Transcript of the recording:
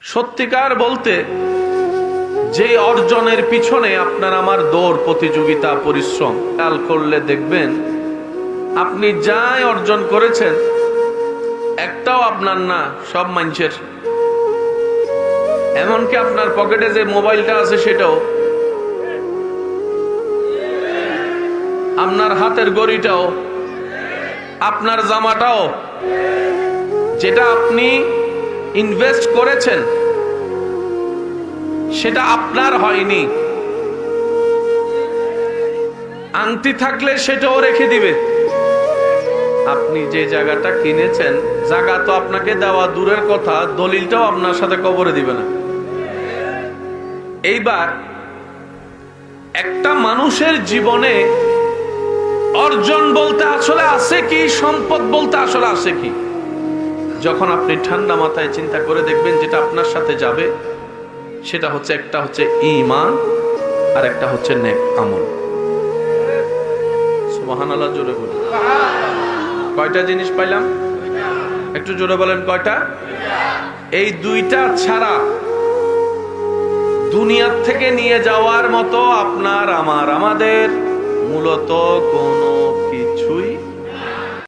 সত্যিকার বলতে যে অর্জনের পিছনে আপনার আমার দৌড়, প্রতিযোগিতা, পরিশ্রম, খেয়াল করলে দেখবেন আপনি যাই অর্জন করেছেন একটাও আপনার না, সব মানুষের। এমনকি আপনার পকেটে যে মোবাইলটা আছে সেটাও, আপনার হাতের ঘড়িটাও, আপনার জামাটাও, যেটা আপনি ইনভেস্ট করেছেন সেটা আপনার হয়নি। আংটি থাকলে সেটাও রেখে দিবে। আপনি যে জায়গাটা কিনেছেন, জায়গা তো আপনাকে দেওয়া দূরের কথা, দলিলটাও আপনার সাথে কবরে দিবে না। এইবার একটা মানুষের জীবনে অর্জন বলতে আসলে আছে কি, সম্পদ বলতে আসলে আছে কি, যখন আপনি ঠান্ডা মাথায় চিন্তা করে দেখবেন যেটা আপনার সাথে যাবে সেটা হচ্ছে, একটা হচ্ছে ঈমান আর একটা হচ্ছে নেক আমল। সুবহানাল্লাহ, জোরে বলুন। কয়টা জিনিস পাইলাম? একটু জোরে বলেন, কয়টা? এই দুইটা ছাড়া দুনিয়ার থেকে নিয়ে যাওয়ার মতো আপনার আমার আমাদের মূলত কোনো কিছুই